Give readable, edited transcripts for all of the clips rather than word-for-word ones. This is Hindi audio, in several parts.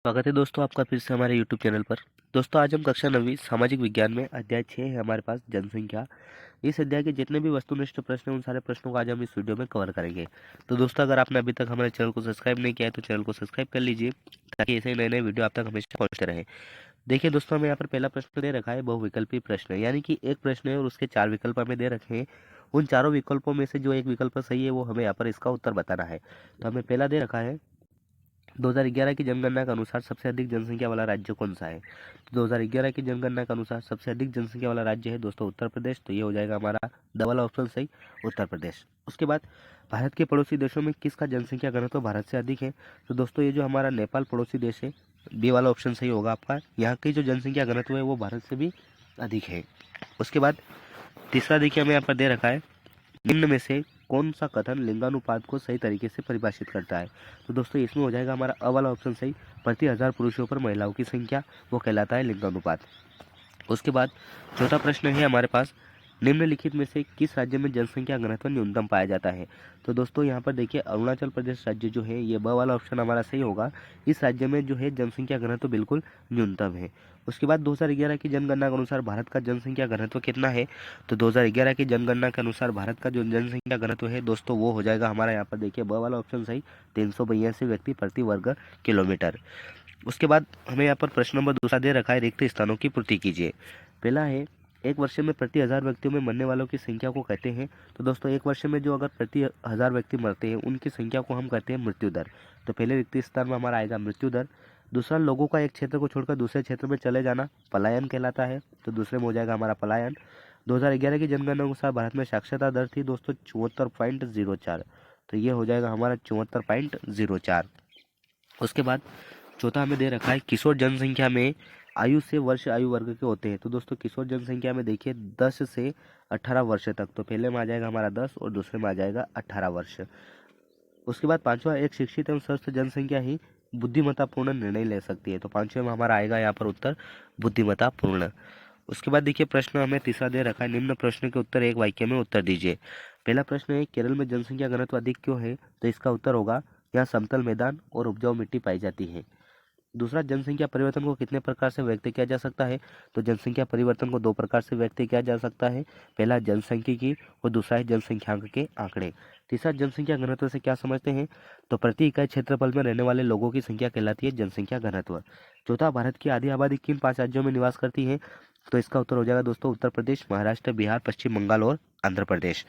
स्वागत है दोस्तों आपका फिर से हमारे YouTube चैनल पर। दोस्तों आज हम कक्षा 9वीं सामाजिक विज्ञान में अध्याय 6 है हमारे पास जनसंख्या। इस अध्याय के जितने भी वस्तुनिष्ठ प्रश्न हैं उन सारे प्रश्नों को आज हम इस वीडियो में कवर करेंगे। तो दोस्तों अगर आपने अभी तक हमारे चैनल को सब्सक्राइब नहीं किया है तो चैनल को सब्सक्राइब कर लीजिए ताकि ऐसे ही नए नए वीडियो आप तक हमेशा पहुंचते रहे। देखिए दोस्तों हमें यहाँ पर पहला प्रश्न दे रखा है बहुविकल्पी प्रश्न, यानी कि एक प्रश्न है और उसके 4 विकल्प हमें दे रखे हैं। उन चारों विकल्पों में से जो एक विकल्प सही है वो हमें यहाँ पर इसका उत्तर बताना है। तो हमें पहला दे रखा है 2011 की जनगणना के अनुसार सबसे अधिक जनसंख्या वाला राज्य कौन सा है। तो 2011 की जनगणना के अनुसार सबसे अधिक जनसंख्या वाला राज्य है दोस्तों उत्तर प्रदेश। तो ये हो जाएगा हमारा डबल ऑप्शन सही, उत्तर प्रदेश। उसके बाद भारत के पड़ोसी देशों में किसका जनसंख्या घनत्व भारत से अधिक है। तो दोस्तों ये जो हमारा नेपाल पड़ोसी देश है, बी वाला ऑप्शन सही होगा आपका। यहाँ की जो जनसंख्या घनत्व है वो भारत से भी अधिक है। उसके बाद तीसरा देखिए हमें यहाँ पर दे रखा है निम्न में से कौन सा कथन लिंगानुपात को सही तरीके से परिभाषित करता है। तो दोस्तों इसमें हो जाएगा हमारा अ वाला ऑप्शन सही, प्रति 1000 पुरुषों पर महिलाओं की संख्या वो कहलाता है लिंगानुपात। उसके बाद चौथा प्रश्न है हमारे पास निम्नलिखित में से किस राज्य में जनसंख्या घनत्व न्यूनतम पाया जाता है। तो दोस्तों यहाँ पर देखिए अरुणाचल प्रदेश राज्य जो है ये ब वाला ऑप्शन हमारा सही होगा। इस राज्य में जो है जनसंख्या घनत्व बिल्कुल न्यूनतम है। उसके बाद 2011 की जनगणना के अनुसार भारत का जनसंख्या घनत्व कितना है। तो 2011 की जनगणना के अनुसार भारत का जो जनसंख्या घनत्व है दोस्तों वो हो जाएगा हमारा यहाँ पर देखिए ब वाला ऑप्शन सही, 382 व्यक्ति प्रति वर्ग किलोमीटर। उसके बाद हमें यहाँ पर प्रश्न नंबर दूसरा दे रखा है रिक्त स्थानों की पूर्ति कीजिए। पहला है एक वर्ष में प्रति 1000 व्यक्तियों में मरने वालों की संख्या को कहते हैं। तो दोस्तों एक वर्ष में जो अगर प्रति 1000 व्यक्ति मरते हैं उनकी संख्या को हम कहते हैं मृत्यु दर। तो पहले रिक्त स्थान में हमारा आएगा मृत्यु दर। दूसरा लोगों का एक क्षेत्र को छोड़कर दूसरे क्षेत्र में चले जाना पलायन कहलाता है। तो दूसरे में हो जाएगा हमारा पलायन। 2011 की जनगणना के अनुसार भारत में साक्षरता दर थी दोस्तों 74.04। तो ये हो जाएगा हमारा 74.04। उसके बाद चौथा हमें दे रखा है किशोर जनसंख्या में आयु से वर्ष आयु वर्ग के होते हैं। तो दोस्तों किशोर जनसंख्या में देखिए 10 से 18 वर्ष तक। तो पहले में आ जाएगा हमारा 10 और दूसरे में आ जाएगा 18 वर्ष। उसके बाद पांचवा एक शिक्षित एवं स्वस्थ जनसंख्या ही बुद्धिमत्तापूर्ण निर्णय ले सकती है। तो पांचवे में हमारा आएगा यहाँ पर उत्तर बुद्धिमत्तापूर्ण। उसके बाद देखिए प्रश्न हमें तीसरा दे रखा है निम्न प्रश्न के उत्तर एक वाक्य में उत्तर दीजिए। पहला प्रश्न है केरल में जनसंख्या घनत्व अधिक क्यों है। तो इसका उत्तर होगा यहाँ समतल मैदान और उपजाऊ मिट्टी पाई जाती है। दूसरा जनसंख्या परिवर्तन को कितने प्रकार से व्यक्त किया जा सकता है। तो जनसंख्या परिवर्तन को दो प्रकार से व्यक्त किया जा सकता है। पहला जनसांख्यिकी और दूसरा है जनसंख्यांक के आंकड़े। तीसरा जनसंख्या घनत्व से क्या समझते हैं। तो प्रति इकाई क्षेत्रफल में रहने वाले लोगों की संख्या कहलाती है जनसंख्या घनत्व। चौथा भारत की आधी आबादी किन 5 राज्यों में निवास करती है। तो इसका उत्तर हो जाएगा दोस्तों उत्तर प्रदेश, महाराष्ट्र, बिहार, पश्चिम बंगाल और आंध्र प्रदेश।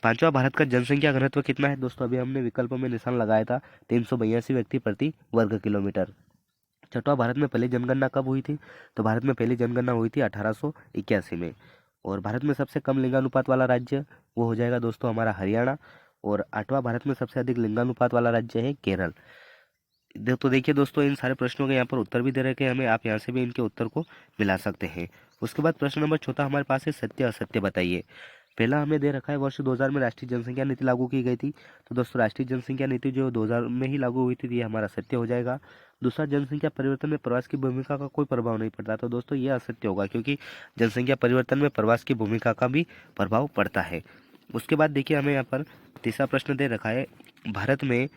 पांचवा भारत का जनसंख्या घनत्व कितना है दोस्तों अभी हमने विकल्प में निशान लगाया था 382 व्यक्ति प्रति वर्ग किलोमीटर। छठवा भारत में पहली जनगणना कब हुई थी। तो भारत में पहली जनगणना हुई थी 1881 में। और भारत में सबसे कम लिंगानुपात वाला राज्य वो हो जाएगा दोस्तों हमारा हरियाणा। और आठवां भारत में सबसे अधिक लिंगानुपात वाला राज्य है केरल। तो देखिए दोस्तों इन सारे प्रश्नों के यहाँ पर उत्तर भी दे रखे हैं हमें, आप यहाँ से भी इनके उत्तर को मिला सकते हैं। उसके बाद प्रश्न नंबर चौथा हमारे पास है सत्य असत्य बताइए। पहला हमें दे रखा है वर्ष 2000 में राष्ट्रीय जनसंख्या नीति लागू की गई थी। तो दोस्तों राष्ट्रीय जनसंख्या नीति जो 2000 में ही लागू हुई थी तो ये हमारा सत्य हो जाएगा। दूसरा जनसंख्या परिवर्तन में प्रवास की भूमिका का कोई प्रभाव नहीं पड़ता। तो दोस्तों ये असत्य होगा क्योंकि जनसंख्या परिवर्तन में प्रवास की भूमिका का भी प्रभाव पड़ता है। उसके बाद देखिए हमें यहाँ पर तीसरा प्रश्न दे रखा है भारत में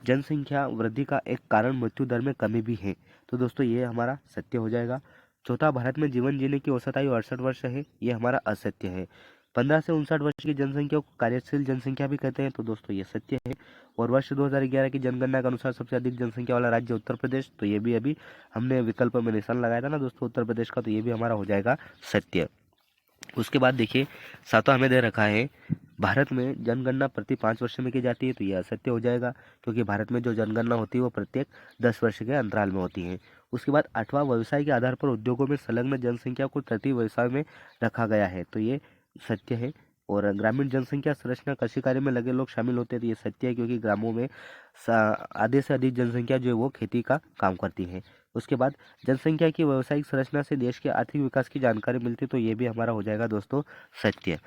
जनसंख्या वृद्धि का एक कारण मृत्यु दर में कमी भी है। तो दोस्तों ये हमारा सत्य हो जाएगा। चौथा भारत में जीवन जीने की औसत आयु 68 वर्ष है, ये हमारा असत्य है। 15 से 59 वर्ष की जनसंख्या को कार्यशील जनसंख्या भी कहते हैं। तो दोस्तों ये सत्य है। और वर्ष 2011 की जनगणना के अनुसार सबसे अधिक जनसंख्या वाला राज्य उत्तर प्रदेश। तो ये भी अभी हमने विकल्प में निशान लगाया था ना दोस्तों उत्तर प्रदेश का, तो ये भी हमारा हो जाएगा सत्य। उसके बाद देखिए सातवां हमें दे रखा है भारत में जनगणना प्रति 5 वर्ष में की जाती है। तो यह असत्य हो जाएगा क्योंकि भारत में जो जनगणना होती है वो प्रत्येक 10 वर्ष के अंतराल में होती है। उसके बाद आठवां व्यवसाय के आधार पर उद्योगों में संलग्न जनसंख्या को तृतीय व्यवसाय में रखा गया है। तो ये सत्य है। और ग्रामीण जनसंख्या संरचना कृषि कार्य में लगे लोग शामिल होते हैं। तो ये सत्य है क्योंकि ग्रामों में आधे से अधिक जनसंख्या जो है वो खेती का काम करती है। उसके बाद जनसंख्या की व्यावसायिक संरचना से देश के आर्थिक विकास की जानकारी मिलती है। तो ये भी हमारा हो जाएगा दोस्तों सत्य।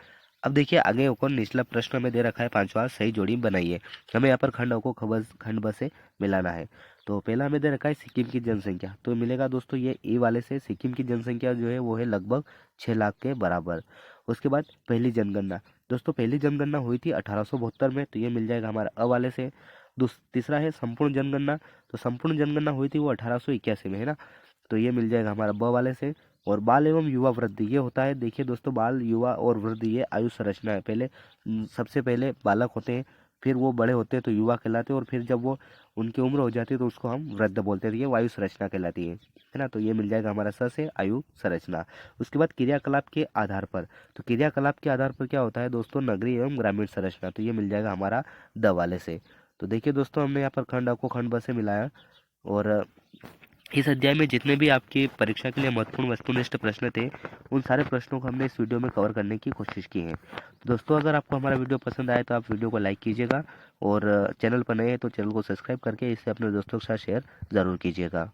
अब देखिए आगे और निचला प्रश्न हमें दे रखा है पांचवा सही जोड़ी बनाइए। हमें यहाँ पर खंड अ को खंड ब से मिलाना है। तो पहला हमें दे रखा है सिक्किम की जनसंख्या। तो मिलेगा दोस्तों ये ए वाले से सिक्किम की जनसंख्या जो है वो है लगभग 6 लाख के बराबर। उसके बाद पहली जनगणना दोस्तों पहली जनगणना हुई थी 1872 में। तो ये मिल जाएगा हमारा अ वाले से। तीसरा है संपूर्ण जनगणना। तो संपूर्ण जनगणना हुई थी वो 1881 में, है ना। तो ये मिल जाएगा हमारा ब वाले से। और बाल एवं युवा वृद्धि ये होता है, देखिए दोस्तों, बाल, युवा और वृद्धि ये आयु संरचना है। पहले सबसे पहले बालक होते हैं, फिर वो बड़े होते हैं तो युवा कहलाते हैं, और फिर जब वो उनकी उम्र हो जाती है तो उसको हम वृद्ध बोलते हैं। ये वायु संरचना कहलाती है ना। तो ये मिल जाएगा हमारा स से आयु संरचना। उसके बाद क्रियाकलाप के आधार पर। तो क्रियाकलाप के आधार पर क्या होता है दोस्तों, नगरीय एवं ग्रामीण संरचना। तो ये मिल जाएगा हमारा द वाले से। तो देखिए दोस्तों, हमने यहाँ पर खंड अ को खंड ब से मिलाया। और इस अध्याय में जितने भी आपकी परीक्षा के लिए महत्वपूर्ण वस्तुनिष्ठ प्रश्न थे, उन सारे प्रश्नों को हमने इस वीडियो में कवर करने की कोशिश की है। तो दोस्तों, अगर आपको हमारा वीडियो पसंद आए तो आप वीडियो को लाइक कीजिएगा, और चैनल पर नए हैं तो चैनल को सब्सक्राइब करके इसे अपने दोस्तों के साथ शेयर ज़रूर कीजिएगा।